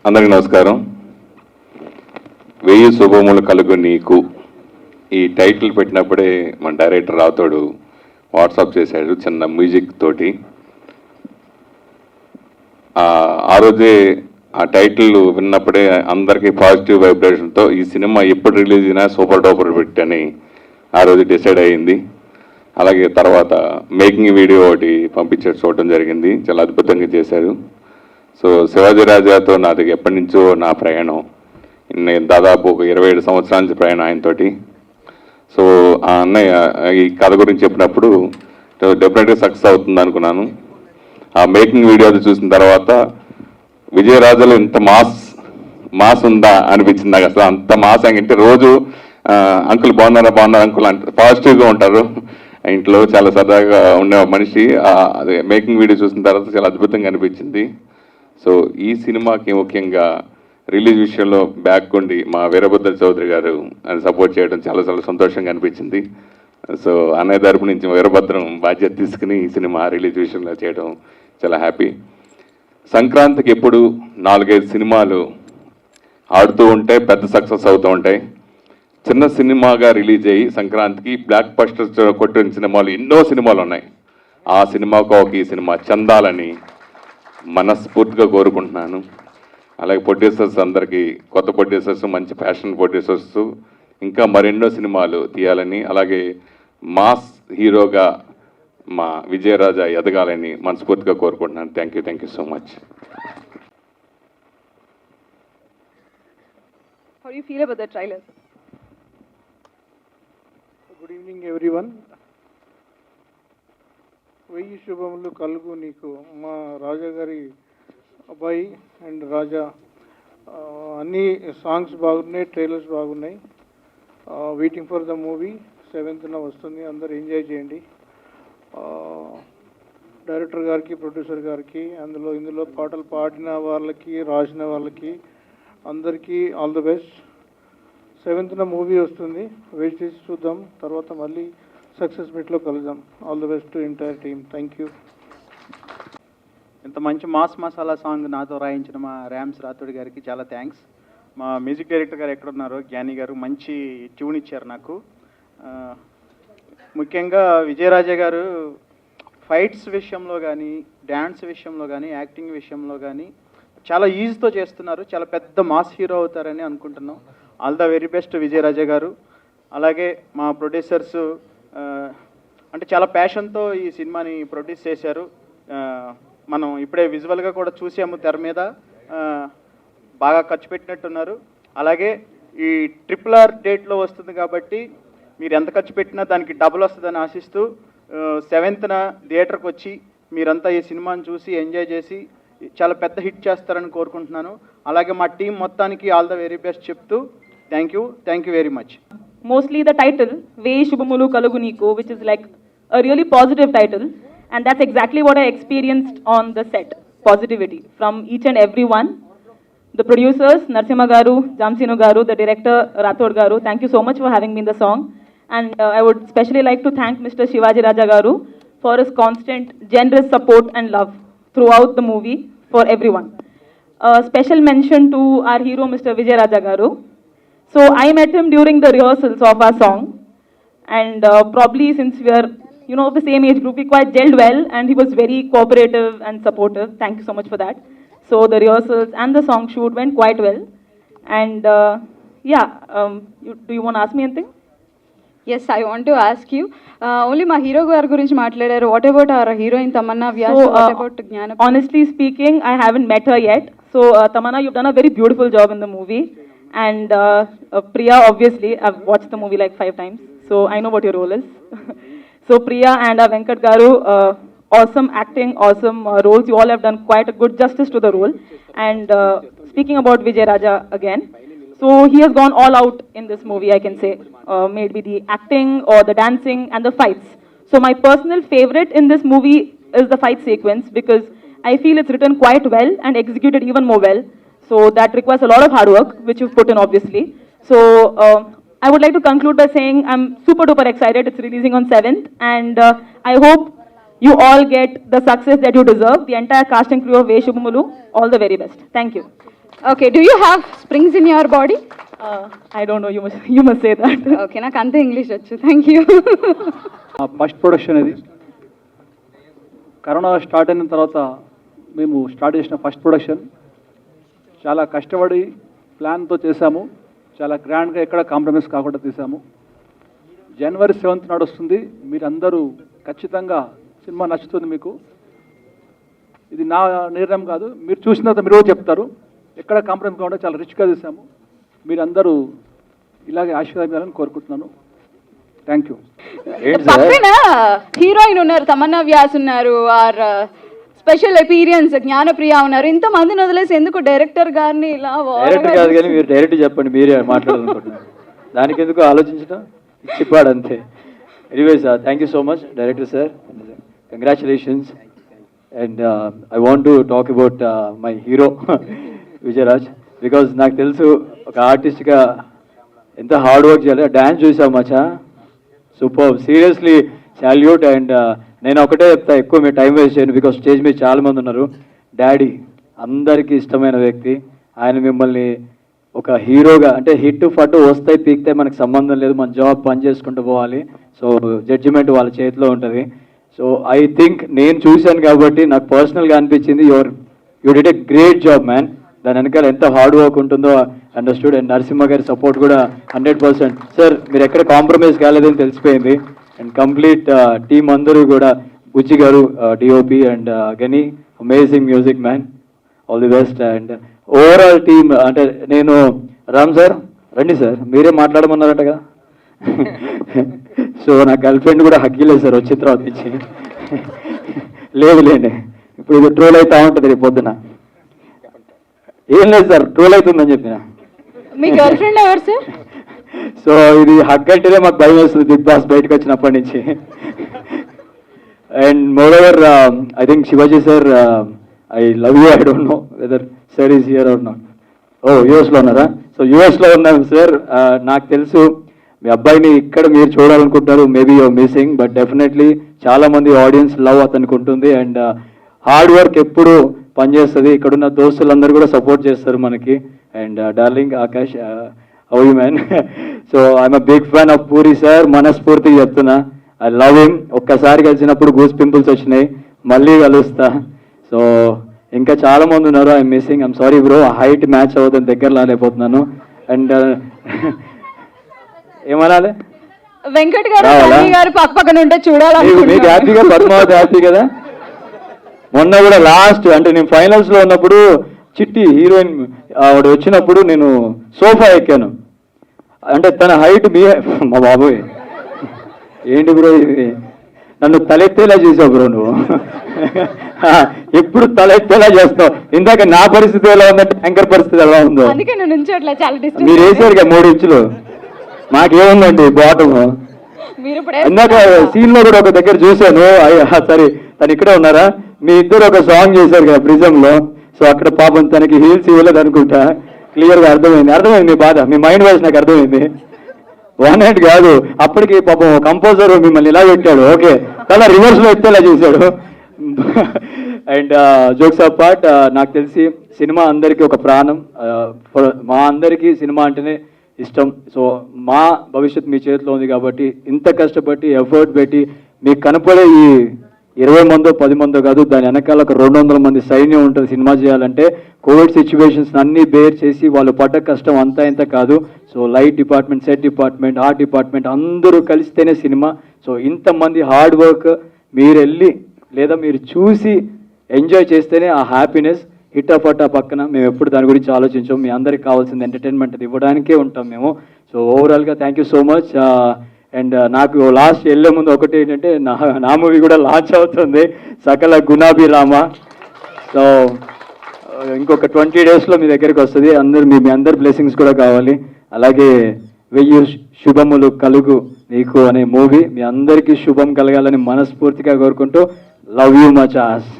అందరికీ నమస్కారం. 1000 శుభములు కలుగు నీకు ఈ టైటిల్ పెట్టినప్పుడే మన డైరెక్టర్ రాతోడు వాట్సాప్ చేశాడు చిన్న మ్యూజిక్ తోటి. ఆ రోజే ఆ టైటిల్ విన్నప్పుడే అందరికీ పాజిటివ్ వైబ్రేషన్తో ఈ సినిమా ఎప్పుడు రిలీజ్ అయినా సూపర్ డూపర్ హిట్ అని ఆ రోజు డిసైడ్ అయ్యింది. అలాగే తర్వాత మేకింగ్ వీడియో ఒకటి పంపించాడు, చూడటం జరిగింది. చాలా అద్భుతంగా చేశారు. సో శివాజీ రాజాతో నాది ఎప్పటి నుంచో నా ప్రయాణం, నేను దాదాపు ఒక 27 సంవత్సరాల నుంచి ప్రయాణం ఆయనతోటి. సో ఆ అన్నయ్య ఈ కథ గురించి చెప్పినప్పుడు డెఫినెట్గా సక్సెస్ అవుతుంది అనుకున్నాను. ఆ మేకింగ్ వీడియో చూసిన తర్వాత విజయరాజులో ఇంత మాస్ ఉందా అనిపించింది నాకు. అసలు అంత మాస్ అంటే రోజు అంకుల్ బాగున్నారు అంకుల్ అంటే పాజిటివ్గా ఉంటారు ఇంట్లో, చాలా సరదాగా ఉండే మనిషి. అదే మేకింగ్ వీడియో చూసిన తర్వాత చాలా అద్భుతంగా అనిపించింది. సో ఈ సినిమాకి ముఖ్యంగా రిలీజ్ విషయంలో బ్యాక్ ఉండి మా వీరభద్ర చౌదరి గారు అని సపోర్ట్ చేయడం చాలా చాలా సంతోషంగా అనిపించింది. సో అన్నయ్య తరపు నుంచి వీరభద్రం బాధ్యత తీసుకుని ఈ సినిమా రిలీజ్ విషయంలో చేయడం చాలా హ్యాపీ. సంక్రాంతికి ఎప్పుడు 4-5 సినిమాలు ఆడుతూ ఉంటే పెద్ద సక్సెస్ అవుతూ ఉంటాయి. చిన్న సినిమాగా రిలీజ్ అయ్యి సంక్రాంతికి బ్లాక్ బస్టర్స్ కొట్టిన సినిమాలు ఎన్నో సినిమాలు ఉన్నాయి. ఆ సినిమాకు ఈ సినిమా చెందాలని మనస్ఫూర్తిగా కోరుకుంటున్నాను. అలాగే ప్రొడ్యూసర్స్ అందరికీ, కొత్త ప్రొడ్యూసర్స్, మంచి ఫ్యాషన్ ప్రొడ్యూసర్స్ ఇంకా మరెన్నో సినిమాలు తీయాలని, అలాగే మాస్ హీరోగా మా విజయరాజా ఎదగాలని మనస్ఫూర్తిగా కోరుకుంటున్నాను. Thank you so much. How do you feel about the trailer? Good evening everyone. 1000 శుభములు కలుగు నీకు మా రాజా గారి అబ్బాయి అండ్ రాజా. అన్ని సాంగ్స్ బాగున్నాయి, ట్రైలర్స్ బాగున్నాయి. Waiting for the movie 7th వస్తుంది, అందరు ఎంజాయ్ చేయండి. డైరెక్టర్ గారికి, ప్రొడ్యూసర్ గారికి, ఇందులో పాటలు పాడిన వాళ్ళకి, రాసిన వాళ్ళకి అందరికీ all the best. 7th movie వస్తుంది, వెయిట్ చేసి చూద్దాం. తర్వాత మళ్ళీ సక్సెస్ మీట్లో కలుద్దాం. All the best to entire team. Thank you. ఇంత మంచి మాస్ మసాలా సాంగ్ నాతో రాయించిన మా ర్యామ్స్ రాథోడ్ గారికి చాలా థ్యాంక్స్. మా మ్యూజిక్ డైరెక్టర్ గారు ఎక్కడున్నారో, జ్ఞాని గారు మంచి ట్యూన్ ఇచ్చారు నాకు. ముఖ్యంగా విజయరాజా గారు ఫైట్స్ విషయంలో కానీ, డ్యాన్స్ విషయంలో కానీ, యాక్టింగ్ విషయంలో కానీ చాలా ఈజీతో చేస్తున్నారు. చాలా పెద్ద మాస్ హీరో అవుతారని అనుకుంటున్నాం. All the very best Vijayaraja గారు. అలాగే మా ప్రొడ్యూసర్స్ అంటే చాలా ప్యాషన్తో ఈ సినిమాని ప్రొడ్యూస్ చేశారు. మనం ఇప్పుడే విజువల్గా కూడా చూసాము, తెర మీద బాగా ఖర్చు పెట్టినట్టున్నారు. అలాగే ఈ RRR డేట్లో వస్తుంది కాబట్టి మీరు ఎంత ఖర్చు పెట్టినా దానికి డబుల్ వస్తుందని ఆశిస్తూ 7th థియేటర్కి వచ్చి మీరంతా ఈ సినిమాని చూసి ఎంజాయ్ చేసి చాలా పెద్ద హిట్ చేస్తారని కోరుకుంటున్నాను. అలాగే మా టీం మొత్తానికి ఆల్ ద వెరీ బెస్ట్ చెప్తూ thank you very much. Mostly the title, 1000 శుభములు కలుగు నీకు, which is like a really positive title, and that's exactly what I experienced on the set. Positivity from each and every one. The producers, Narsimha Garu, Jamsinu Garu, the director, Rathod Garu, thank you so much for having me in the song. And I would especially like to thank Mr. Shivaji Raja Garu for his constant, generous support and love throughout the movie for everyone. A special mention to our hero, Mr. Vijay Raja Garu. So I met him during the rehearsals of our song, and probably since we are, of the same age group, we quite gelled well, and he was very cooperative and supportive. Thank you so much for that. So the rehearsals and the song shoot went quite well, and do you want to ask me anything? Yes, I want to ask you. Only my hero garu gurinchi matladaru. What about our heroine Tamanna Vyas? What about Gnana? Honestly speaking, I haven't met her yet. So Tamanna, you've done a very beautiful job in the movie. And Priya, obviously, I've watched the movie like 5 times, so I know what your role is. So Priya and Venkat Garu, awesome acting, awesome roles. You all have done quite a good justice to the role. And speaking about Vijay Raja again, so he has gone all out in this movie, I can say. Maybe the acting or the dancing and the fights. So my personal favorite in this movie is the fight sequence because I feel it's written quite well and executed even more well. So that requires a lot of hard work, which you've put in obviously. So I would like to conclude by saying I'm super duper excited. It's releasing on 7th, and I hope you all get the success that you deserve. The entire cast and crew of Ve Shubhamulu, all the very best. Thank you. Okay, do you have springs in your body? I don't know. You must say that. Okay, నాకు అంతే English వచ్చు. Thank you. First production ఇది. Corona start అయిన తర్వాత మేము start చేసిన first production. చాలా కష్టపడి ప్లాన్తో చేశాము. చాలా గ్రాండ్గా ఎక్కడ కాంప్రమైజ్ కాకుండా తీసాము. జనవరి 7th నాడు వస్తుంది. మీరందరూ ఖచ్చితంగా సినిమా నచ్చుతుంది మీకు. ఇది నా నిర్ణయం కాదు, మీరు చూసిన తర్వాత మీరు చెప్తారు. ఎక్కడ కాంప్రమైజ్ కాకుండా చాలా రిచ్గా తీసాము. మీరందరూ ఇలాగే ఆశీర్వాదాలని కోరుకుంటున్నాను. Thank you. పక్కన హీరోయిన్ ఉన్నారు, తమన్నా వ్యాస్ ఉన్నారు, ఆర్ స్పెషల్ అపీరియన్స్ జ్ఞానప్రియ ఉన్నారు. ఇంతమందిని వదిలేసి ఎందుకు డైరెక్టర్ గారిని ఇలా? డైరెక్ట్ కాదు కానీ మీరు డైరెక్ట్ చెప్పండి, మీరే మాట్లాడాలనుకుంటున్నారు. దానికి ఎందుకు ఆలోచించడం, ఇచ్చిపాడు అంతే. Anyways thank you so much director sir, congratulations. And I want to talk about my hero Vijayaraj, because నాకు తెలుసు ఒక ఆర్టిస్ట్గా ఎంత హార్డ్ వర్క్ చేయాలి. డ్యాన్స్ చూసాం మచ్చా, సూపర్, సీరియస్లీ సాల్యూట్. అండ్ నేను ఒకటే చెప్తా, ఎక్కువ మీరు టైం వేస్ట్ చేయను, బికాజ్ స్టేజ్ మీద చాలామంది ఉన్నారు. డాడీ అందరికీ ఇష్టమైన వ్యక్తి. ఆయన మిమ్మల్ని ఒక హీరోగా, అంటే హిట్ ఫట్ వస్తాయి పీక్తాయి మనకు సంబంధం లేదు, మన జాబ్ పని చేసుకుంటూ పోవాలి. సో జడ్జిమెంట్ వాళ్ళ చేతిలో ఉంటుంది. సో ఐ థింక్ నేను చూశాను కాబట్టి నాకు పర్సనల్గా అనిపించింది, you did a great job man. దాని వెనకాల ఎంత హార్డ్ వర్క్ ఉంటుందో అండర్స్టూడ్. అండ్ నరసింహ గారి సపోర్ట్ కూడా 100%. సార్ మీరు ఎక్కడ కాంప్రమైజ్ కాలేదని తెలిసిపోయింది. అండ్ కంప్లీట్ టీమ్ అందరూ కూడా, బుజ్జి గారు డిఓపి అండ్ గని, amazing music man, all the best. And overall team, అంటే నేను రామ్ సార్ రండి సార్, మీరే మాట్లాడమన్నారట కదా. సో నా గర్ల్ ఫ్రెండ్ కూడా హగ్గిలేదు సార్ వచ్చిన తర్వాత నుంచి. లేదులేండి, ఇప్పుడు ఇది ట్రోల్ అవుతా ఉంటుంది రేపు పొద్దున. ఏం లేదు సార్, ట్రోల్ అవుతుందని చెప్పిన. మీ గర్ల్ ఫ్రెండ్ ఎవరు సార్? సో ఇది హగ్ అంటేనే మాకు భయం వేస్తుంది బిగ్ బాస్ బయటకు వచ్చినప్పటి నుంచి. And moreover I think Shivaji sir, I love you. I don't know whether sir is here or not. Oh యూఎస్లో ఉన్నారా? సో యూఎస్లో ఉన్నాం సార్. నాకు తెలుసు మీ అబ్బాయిని ఇక్కడ మీరు చూడాలనుకుంటున్నారు. Maybe you're missing, but definitely చాలా మంది ఆడియన్స్ లవ్ అతనికి ఉంటుంది. అండ్ హార్డ్ వర్క్ ఎప్పుడు పనిచేస్తుంది. ఇక్కడున్న దోస్తులందరూ కూడా సపోర్ట్ చేస్తారు మనకి. And darling Akash, how you man? So I'm a big fan of Puri sir, మనస్ఫూర్తిగా చెప్తున్నా. I love him. ఒక్కసారి కలిసినప్పుడు గూస్ పింపుల్స్ వచ్చినాయి, మళ్ళీ కలుస్తా. సో ఇంకా చాలా మంది ఉన్నారు, I'm missing. I'm sorry bro, height match అవుతుంది, దగ్గర రాలేకపోతున్నాను. అండ్ ఏమనాలి, వెంకట్ గారు, సన్నీ గారు పక్క పక్కన ఉంటే మీకు చూడాలి. హ్యాపీగా, పద్మావతి హ్యాపీ కదా? మొన్న కూడా లాస్ట్, అంటే నేను ఫైనల్స్ లో ఉన్నప్పుడు చిట్టి హీరోయిన్ ఆవిడ వచ్చినప్పుడు నేను సోఫా ఎక్కాను. అంటే తన హైట్ మా బాబోయ్ ఏంటి బ్రో ఇది, నన్ను తలెత్తేలా చేసావు బ్రో నువ్వు. ఎప్పుడు తలెత్తేలా చేస్తావు. ఇందాక నా పరిస్థితి ఎలా ఉందంటే యాంకర్ పరిస్థితి ఎలా ఉందో. అందుకే నేను నుంచోట్లే, చాలా డిస్టెన్స్. మీరు వేసారు 3 ఇంచులు, మాకేముందండి బాటమ్. మీరు ఇప్పుడు ఇందాక సీన్ లో కూడా ఒక దగ్గర చూశాను. సరే తను ఇక్కడే ఉన్నారా? మీ ఇద్దరు ఒక సాంగ్ చేశారు కదా ప్రిజం లో. సో అక్కడ పాపం తనకి హీల్స్ ఇవ్వలేదు అనుకుంటా. క్లియర్ గా అర్థమైంది మీ బాధ, మీ మైండ్ వాయిస్ నాకు అర్థమైంది. 1 నైట్ కాదు, అప్పటికి పాపం కంపోజర్ మిమ్మల్ని ఇలా పెట్టాడు. ఓకే, చాలా రివర్స్ లో ఎత్తేలా చేశాడు. అండ్ జోక్స్ ఆఫ్ పార్ట్, నాకు తెలిసి సినిమా అందరికీ ఒక ప్రాణం. మా అందరికీ సినిమా అంటేనే ఇష్టం. సో మా భవిష్యత్ మీ చేతిలో ఉంది కాబట్టి ఇంత కష్టపడి ఎఫర్ట్ పెట్టి మీకు కనపడే ఈ 20 మందో 10 మందో కాదు, దాని వెనకాల ఒక 200 మంది సైన్యం ఉంటుంది సినిమా చేయాలంటే. కోవిడ్ సిచ్యువేషన్స్ అన్నీ బేర్ చేసి వాళ్ళు పడ్డ కష్టం అంతా ఇంత కాదు. So light department, set department, art department అందరూ కలిస్తేనే సినిమా. సో ఇంతమంది హార్డ్ వర్క్ మీరు వెళ్ళి లేదా మీరు చూసి ఎంజాయ్ చేస్తేనే ఆ హ్యాపీనెస్. హిట్టా పట్టా పక్కన మేము ఎప్పుడు దాని గురించి ఆలోచించాం. మీ అందరికి కావాల్సింది ఎంటర్టైన్మెంట్ ఇవ్వడానికే ఉంటాం మేము. సో ఓవరాల్గా thank you so much. And నాకు లాస్ట్ వెళ్ళే ముందు ఒకటి ఏంటంటే నా మూవీ కూడా లాంచ్ అవుతుంది, సకల గుణాభిరామ. సో ఇంకొక 20 డేస్లో మీ దగ్గరికి వస్తుంది. మీ అందరి బ్లెస్సింగ్స్ కూడా కావాలి. అలాగే 1000 శుభములు కలుగు నీకు అనే మూవీ మీ అందరికీ శుభం కలగాలని మనస్ఫూర్తిగా కోరుకుంటూ లవ్ యూ మచాస్.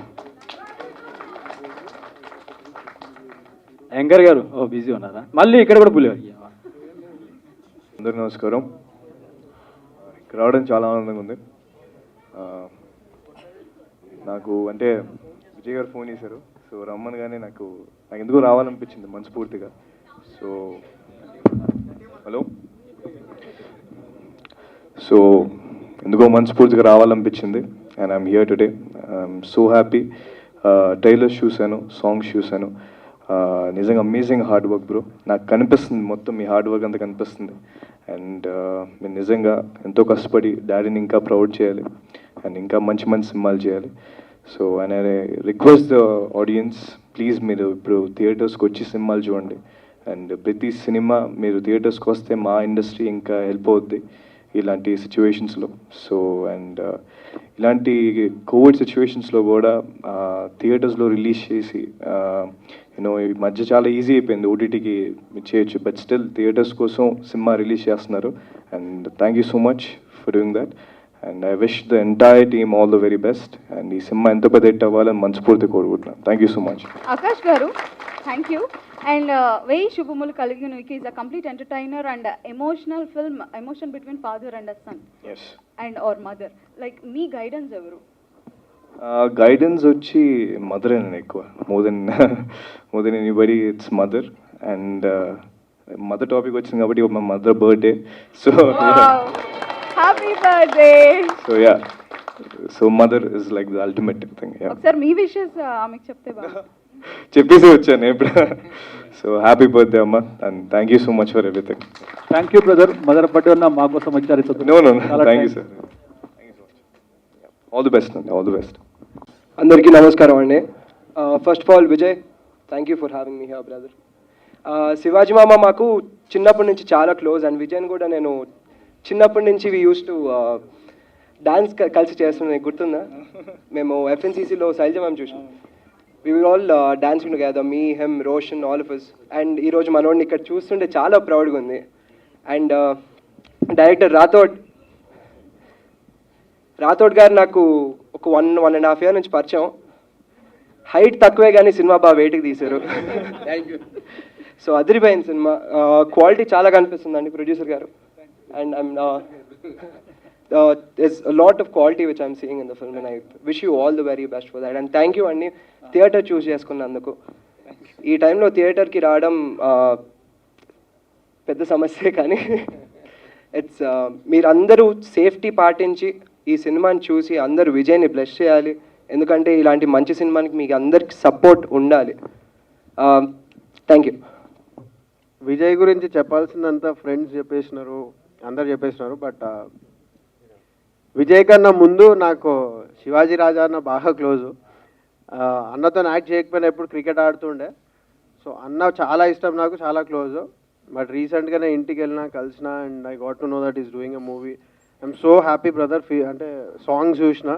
యాంకర్ గారు బిజీ ఉన్నారా? మళ్ళీ ఇక్కడ కూడా పులి. అందరికీ నమస్కారం. ఇక్కడ రావడం చాలా ఆనందంగా ఉంది. నాకు అంటే విజయ్ గారు ఫోన్ చేశారు, సో రమ్మనగానే నాకు ఎందుకు రావాలనిపించింది మనస్ఫూర్తిగా. సో హలో, సో ఎందుకో మనస్ఫూర్తిగా రావాలనిపించింది and I'm here today. I'm so happy. Trailers చూశాను, సాంగ్స్ చూశాను. నిజంగా అమేజింగ్ హార్డ్ వర్క్ బ్రో. నాకు కనిపిస్తుంది మొత్తం మీ హార్డ్ వర్క్ అంతా కనిపిస్తుంది. అండ్ మీరు నిజంగా ఎంతో కష్టపడి డాడీని ఇంకా ప్రౌడ్ చేయాలి అండ్ ఇంకా మంచి మంచి సినిమాలు చేయాలి. So and I request the audience, please మీరు ఇప్పుడు థియేటర్స్కి వచ్చి సినిమాలు చూడండి. అండ్ ప్రతి సినిమా మీరు థియేటర్స్కి వస్తే మా ఇండస్ట్రీ ఇంకా హెల్ప్ అవుద్ది ఇలాంటి సిచ్యువేషన్స్లో. సో అండ్ ఇలాంటి కోవిడ్ సిచ్యువేషన్స్లో కూడా థియేటర్స్లో రిలీజ్ చేసి యూనో ఈ మధ్య చాలా ఈజీ అయిపోయింది ఓటీటీకి చేయొచ్చు, బట్ స్టిల్ థియేటర్స్ కోసం సినిమా రిలీజ్ చేస్తున్నారు. And thank you so much for doing that. And I wish the entire team all the very best. And ఈ సినిమా ఎంత పెద్ద హిట్ అవ్వాలని మనస్ఫూర్తి కోరుకుంటున్నాను. Thank you so much. Akash గారు, థ్యాంక్ యూ. అండ్ 1000 శుభములు కలిగి నీకు is a complete entertainer and emotional film, emotion between father and son and or mother. Like మీ గైడెన్స్ ఎవరు? గైడెన్స్ వచ్చి మదరే. నేను ఎక్కువ more than anybody it's mother. And mother topic వచ్చింది కాబట్టి మా mother birthday. So happy birthday. So yeah, so mother is like the ultimate thing. ఒకసారి మీ విషెస్ ఆమెకు చెప్తే బాగా. చెప్పేసి వచ్చాను ఇప్పుడు. సో హ్యాపీ బర్త్డే అమ్మ and thank you so much for everything. Thank you brother. Mother birthday ఉన్న మా కోసం వచ్చారు. No thank you sir. All the best అండి, ఆల్ ది బెస్ట్. అందరికీ నమస్కారం అండి. First of all Vijay, thank you for having me here brother. Shivaji మామ మాకు చిన్నప్పటి నుంచి చాలా క్లోజ్ అండ్ విజయ్ని కూడా నేను చిన్నప్పటి నుంచి వి యూస్ టు డాన్స్ కలిసి చేస్తున్నాను. గుర్తుందా? మేము FNCCలో శైలజ మ్యామ్ చూసాం. We will all dancing together, me him Roshan all of us. And ఈరోజు మనోడిని ఇక్కడ చూస్తుంటే చాలా ప్రౌడ్గా ఉంది. అండ్ డైరెక్టర్ రాథోడ్ గారు నాకు ఒక 1.5 year నుంచి పరిచయం. హైట్ తక్కువే కానీ సినిమా బాగా వెయిట్కి తీశారు. Thank you. సో అదిరిపోయింది సినిమా. క్వాలిటీ చాలా కనిపిస్తుందండి ప్రొడ్యూసర్ గారు. And I'm there's a lot of quality which I'm seeing in the film and I wish you all the very best for that. And thank you అండి theatre చూస్ చేసుకున్నందుకు. ఈ టైంలో థియేటర్కి రావడం పెద్ద సమస్యే, కానీ ఇట్స్ మీరందరూ సేఫ్టీ పాటించి ఈ సినిమాని చూసి అందరూ విజయ్ని బ్లెస్ చేయాలి. ఎందుకంటే ఇలాంటి మంచి సినిమానికి మీకు అందరికి సపోర్ట్ ఉండాలి. Thank you. విజయ్ గురించి చెప్పాల్సిందంతా ఫ్రెండ్స్ చెప్పేసినారు, అందరు చెప్పేసినారు. బట్ విజయ్ కన్నా ముందు నాకు శివాజీ రాజా అన్న బాగా క్లోజు. అన్నతో యాక్ట్ చేయకపోయినా ఎప్పుడు క్రికెట్ ఆడుతుండే. సో అన్న చాలా ఇష్టం నాకు, చాలా క్లోజు. బట్ రీసెంట్గానే ఇంటికి వెళ్ళినా కలిసిన and I got to know that is doing a movie. I'm so happy brother. అంటే సాంగ్స్ చూసిన,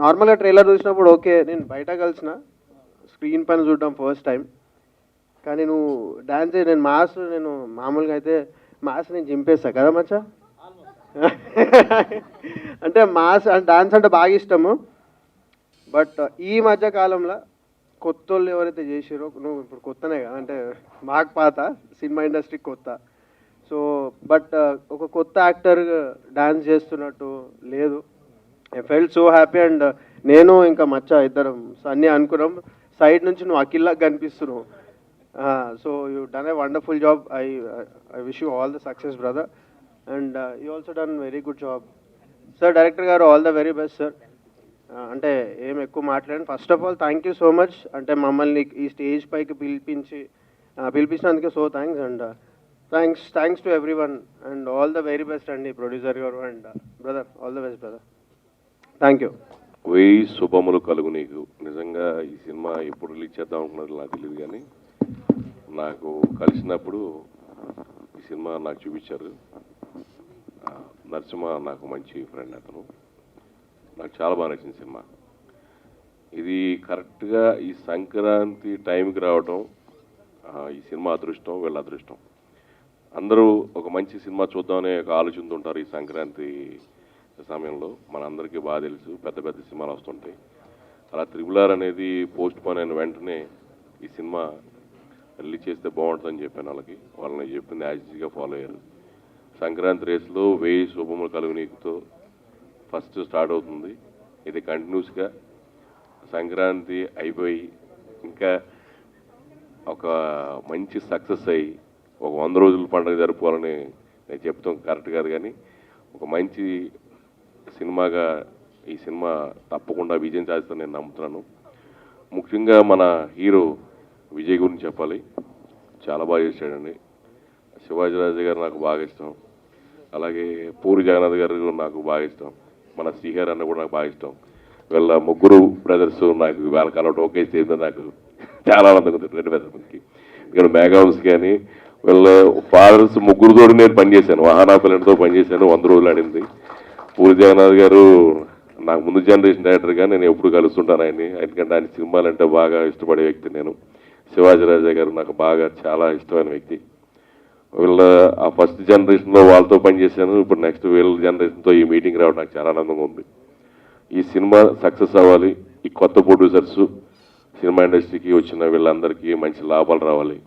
నార్మల్గా ట్రైలర్ చూసినప్పుడు ఓకే, నేను బయట కలిసిన స్క్రీన్ పైన చూడడం ఫస్ట్ టైం. కానీ నువ్వు డ్యాన్స్ నేను మామూలుగా అయితే మ్యాథ్స్ నేను చింపేస్తా కదా మచ్చా. అంటే మ్యాథ్స్ అండ్ డాన్స్ అంటే బాగా ఇష్టము. బట్ ఈ మధ్య కాలంలో కొత్త వాళ్ళు ఎవరైతే చేసారో, నువ్వు ఇప్పుడు కొత్తనే కదా, అంటే మాకు పాత సినిమా ఇండస్ట్రీకి కొత్త. సో బట్ ఒక కొత్త యాక్టర్ డాన్స్ చేస్తున్నట్టు లేదు. I felt so happy. And నేను ఇంకా మచ్చా ఇద్దరం అన్నీ అనుకున్నాం, సైడ్ నుంచి నువ్వు అఖిల్లా కనిపిస్తున్నావు. So you done a wonderful job. I wish you all the success brother. And you also done very good job sir. Director గారు all the very best sir. అంటే ఏం ఎక్కువ మాట్లాడండి. First of all thank you so much. అంటే మమ్మల్ని ఈ stage పైకి పిలిపించినందుకే so thanks. And thanks to everyone and all the very best అండి ప్రొడ్యూసర్ గారు. And brother all the best brother. Thank you. 1000 శుభములు కలుగు నీకు. నిజంగా ఈ సినిమా ఎప్పుడు రిలీజ్ చేద్దాం అనుకున్నది నాకు తెలియదు, కానీ నాకు కలిసినప్పుడు ఈ సినిమా నాకు చూపించారు. నరసింహ నాకు మంచి ఫ్రెండ్. అతను నాకు చాలా బాగా నచ్చింది సినిమా. ఇది కరెక్ట్గా ఈ సంక్రాంతి టైంకి రావడం ఈ సినిమా అదృష్టం, వీళ్ళ అదృష్టం. అందరూ ఒక మంచి సినిమా చూద్దామనే ఒక ఆలోచనతో ఉంటారు ఈ సంక్రాంతి సమయంలో. మనందరికీ బాగా తెలుసు పెద్ద పెద్ద సినిమాలు వస్తుంటాయి. అలా త్రిబుల్ అనేది పోస్ట్ పోన్ అయిన వెంటనే ఈ సినిమా రిలీజ్ చేస్తే బాగుంటుందని చెప్పాను వాళ్ళకి. వాళ్ళని చెప్పింది యాజిగా ఫాలో అయ్యారు. సంక్రాంతి రేస్లో 1000 శుభములు కలుగు నీకుతో ఫస్ట్ స్టార్ట్ అవుతుంది. ఇది కంటిన్యూస్గా సంక్రాంతి అయిపోయి ఇంకా ఒక మంచి సక్సెస్ అయ్యి ఒక 100 రోజుల పండుగ జరుపుకోవాలని నేను చెప్తాం కరెక్ట్ కాదు, కానీ ఒక మంచి సినిమాగా ఈ సినిమా తప్పకుండా విజయం సాధిస్తుందని నేను నమ్ముతున్నాను. ముఖ్యంగా మన హీరో విజయ్ గురించి చెప్పాలి. చాలా బాగా చేశాడండి. శివాజీరాజు గారు నాకు బాగా ఇష్టం. అలాగే పూరి జగన్నాథ్ గారు నాకు బాగా ఇష్టం. మన శ్రీహర్ అన్న కూడా నాకు బాగా ఇష్టం. వీళ్ళ ముగ్గురు బ్రదర్స్ నాకు వాళ్ళ కలవటం ఒకే స్టేజ్ మీద నాకు చాలా ఆనందంగా ఉంది. రెండు పెద్దకి ఇక్కడ మేఘాన్స్ కానీ వీళ్ళ ఫాదర్స్ ముగ్గురుతో నేను పనిచేశాను. వాహనా పిల్లలతో పనిచేశాను. 100 రోజులు ఆడింది. పూరి జగన్నాథ్ గారు నాకు ముందు జనరేషన్ డైరెక్టర్గా నేను ఎప్పుడు కలుస్తుంటాను ఆయన్ని. ఎందుకంటే ఆయన సినిమాలంటే బాగా ఇష్టపడే వ్యక్తి నేను. శివాజీరాజా గారు నాకు బాగా చాలా ఇష్టమైన వ్యక్తి. వీళ్ళ ఆ ఫస్ట్ జనరేషన్లో వాళ్ళతో పనిచేశాను. ఇప్పుడు నెక్స్ట్ వీళ్ళ జనరేషన్తో ఈ మీటింగ్ రావడం నాకు చాలా ఆనందంగా ఉంది. ఈ సినిమా సక్సెస్ అవ్వాలి. ఈ కొత్త ప్రొడ్యూసర్స్ సినిమా ఇండస్ట్రీకి వచ్చిన వీళ్ళందరికీ మంచి లాభాలు రావాలి.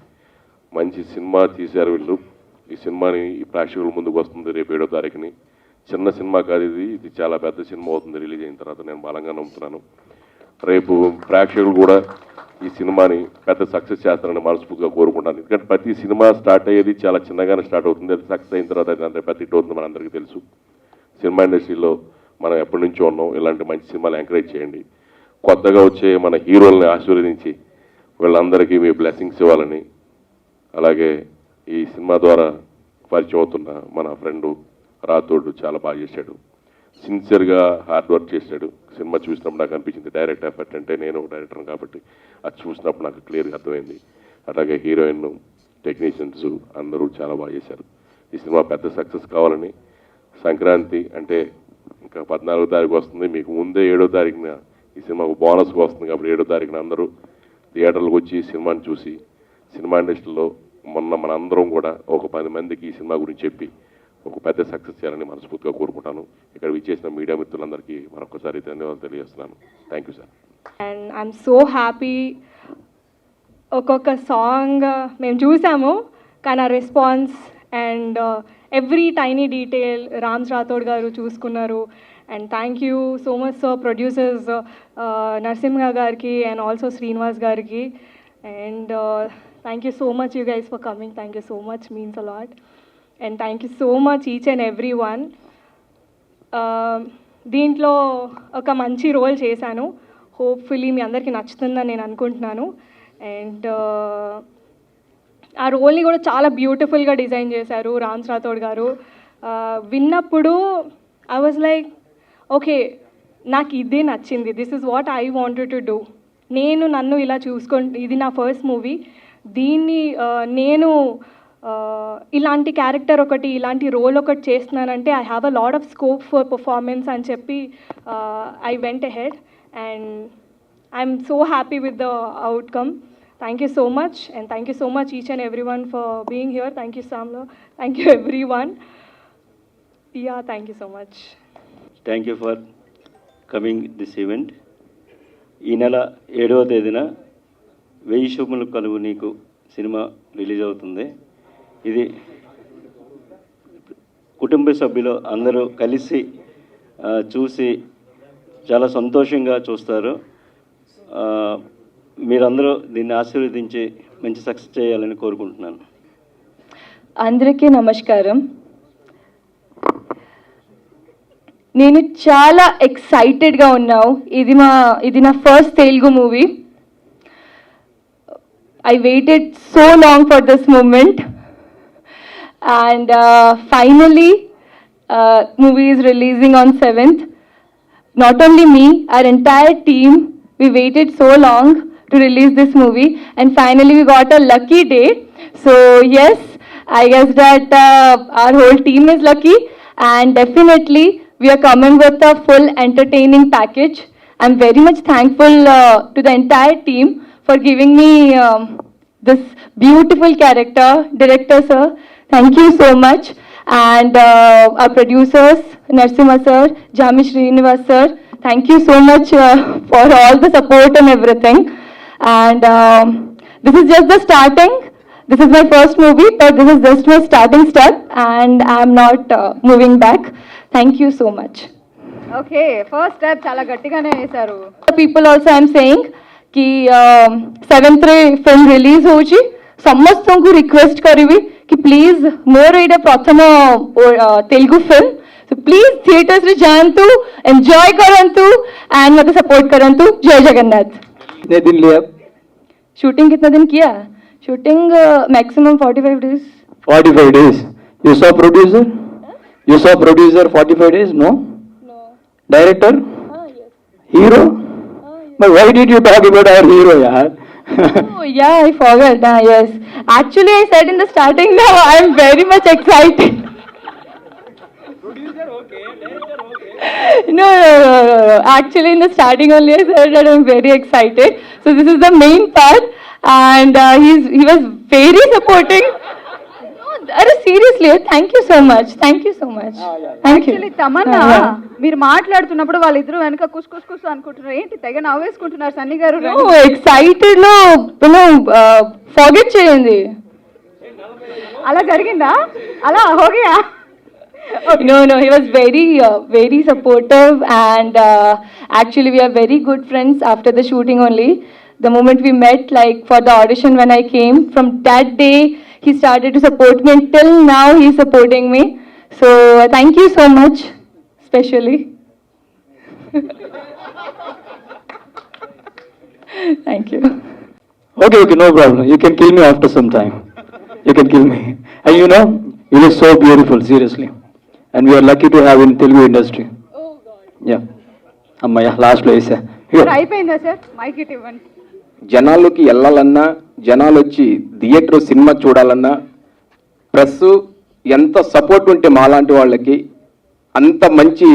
మంచి సినిమా తీశారు వీళ్ళు. ఈ సినిమాని ఈ ప్రేక్షకుల ముందుకు వస్తుంది రేపు 7వ తారీఖుని. చిన్న సినిమా కాదు ఇది, ఇది చాలా పెద్ద సినిమా అవుతుంది రిలీజ్ అయిన తర్వాత. నేను బలంగా నమ్ముతున్నాను. రేపు ప్రేక్షకులు కూడా ఈ సినిమాని పెద్ద సక్సెస్ చేస్తారని మనస్ఫూర్తిగా కోరుకుంటాను. ఎందుకంటే ప్రతి సినిమా స్టార్ట్ అయ్యేది చాలా చిన్నగానే స్టార్ట్ అవుతుంది. అది సక్సెస్ అయిన తర్వాత అది పెద్ద హిట్ అవుతుంది మనందరికీ తెలుసు. సినిమా ఇండస్ట్రీలో మనం ఎప్పటి నుంచో ఉన్నాం. ఇలాంటి మంచి సినిమాలు ఎంకరేజ్ చేయండి. కొత్తగా వచ్చే మన హీరోల్ని ఆశీర్వదించి వీళ్ళందరికీ మీ బ్లెస్సింగ్స్ ఇవ్వాలని, అలాగే ఈ సినిమా ద్వారా పరిచయం అవుతున్న మన ఫ్రెండు రాతోడు చాలా బాగా చేశాడు. సిన్సియర్గా హార్డ్ వర్క్ చేశాడు. సినిమా చూసినప్పుడు నాకు అనిపించింది డైరెక్ట్ ఎఫర్ట్ అంటే నేను డైరెక్టర్ కాబట్టి అది చూసినప్పుడు నాకు క్లియర్గా అర్థమైంది. అలాగే హీరోయిన్, టెక్నీషియన్స్ అందరూ చాలా బాగా చేశారు. ఈ సినిమా పెద్ద సక్సెస్ కావాలని, సంక్రాంతి అంటే ఇంకా 14వ తారీఖు వస్తుంది. మీకు ముందే 7వ తారీఖున ఈ సినిమాకు బోనస్గా వస్తుంది కాబట్టి 7వ తారీఖున అందరూ థియేటర్లకు వచ్చి సినిమాని చూసి సినిమా ఇండస్ట్రీలో మనందరం కూడా ఒక 10 మందికి ఈ సినిమా గురించి చెప్పి ఒక పెద్ద సక్సెస్ చేయాలని మనస్ఫూర్తిగా కోరుకుంటాను. ఇక్కడ విచ్చేసిన మీడియా మిత్రులందరికీ మరొకసారి ధన్యవాదాలు తెలియజేస్తున్నాను. Thank you sir. And I'm so happy. ఒక్కొక్క సాంగ్ మేము చూసాము కానీ ఆ response and every tiny detail Rams Rathod గారు చూసుకున్నారు. And thank you so much sir, producers Narasimha గారికి అండ్ ఆల్సో శ్రీనివాస్ గారికి. And thank you so much you guys for coming. Thank you so much, means a lot. And thank you so much each and every one. దీంట్లో ఒక మంచి role చేశాను. Hopefully మీ అందరికీ నచ్చుతుందని నేను అనుకుంటున్నాను. అండ్ ఆ రోల్ని కూడా చాలా బ్యూటిఫుల్గా డిజైన్ చేశారు రామ్స్ రాథోడ్ గారు. విన్నప్పుడు ఐ వాజ్ లైక్ ఓకే, నాకు ఇదే నచ్చింది. This is what I wanted to do. నన్ను ఇలా ఇది నా ఫస్ట్ మూవీ. దీన్ని నేను ఇలాంటి క్యారెక్టర్ ఒకటి, ఇలాంటి రోల్ ఒకటి చేస్తున్నానంటే I have a lot of scope for performance అని చెప్పి I went ahead and I'm so happy with the outcome. Thank you so much, and thank you so much each and everyone for being here. Thank you, Samla. Thank you, everyone. Yeah, thank you so much. Thank you for coming this event. ఈ నెల 7వ తేదీన 1000 శుభములు కలుగు నీకు cinema release అవుతుంది. ఇది కుటుంబ సభ్యులు అందరూ కలిసి చూసి చాలా సంతోషంగా చూస్తారు. మీరందరూ దీన్ని ఆశీర్వదించి మంచి సక్సెస్ చేయాలని కోరుకుంటున్నాను. అందరికీ నమస్కారం. నేను చాలా ఎక్సైటెడ్గా ఉన్నాను. ఇది నా first Telugu movie. I waited so long for this moment and finally movie is releasing on 7th. Not only me, our entire team, we waited so long to release this movie and finally we got a lucky day. So yes, I guess that our whole team is lucky and definitely we are coming with a full entertaining package. I'm very much thankful to the entire team for giving me this beautiful character. Director sir, thank you so much. And our producers, Narsimha sir, Jami Srinivas sir, thank you so much for all the support and everything. And this is just the starting. This is my first movie, but this is just my starting step, and I'm not moving back. Thank you so much. Okay first step చాలా గట్టిగానే వేశారు. People also I'm saying कि 7th film release होची समस्तों को request करिवी कि please मोर एटा प्रथम Telugu film, so please theatres रे जांतु, enjoy करंतु एंड मते सपोर्ट करंतु. जय जगन्नाथ. कितने दिन लिया? शूटिंग कितना दिन किया? Shooting maximum 45 days. 45 days. You saw producer? You saw producer 45 days? No? No. Director? Yes. Hero? But why did you talk about our hero, yaar? Oh, yeah, I forgot. Yes. Actually, I said in the starting now, I am very much excited. Producer okay, director okay. No. Actually, in the starting only, I said that I'm very excited. So this is the main part, and he was very supporting. No, seriously, thank you so much. Thank you so much. Thank you. Actually Tamannaah మీరు మాట్లాడుతున్నప్పుడు వాళ్ళిద్దరూ వెనక కుస్ కుస్ కుస్ అనుకుంటున్నారు. ఏంటి తెగ నవ్వేసుకుంటున్నారు సన్నీ గారు? No, excited లో forget చేయండి. అలా జరిగిందా? అలా హోగయా? No, he was very supportive, and actually we are very good friends after the shooting only. The moment we met, like for the audition when I came, from that day he started to support me, and till now he is supporting me. So thank you so much, especially. Thank you. Okay, no problem. You can kill me after some time. You can kill me. And you know, you look so beautiful, seriously. And we are lucky to have in Telugu industry. Oh God. Yeah. Ammaya, last place. అయిపోయిందా sir? Mic it ఇవ్వండి. జనాల్లోకి వెళ్ళాలన్నా, జనాలు వచ్చి theatre cinema చూడాలన్నా press ఎంత support ఉంటే మాలాంటి వాళ్ళకి అంత మంచి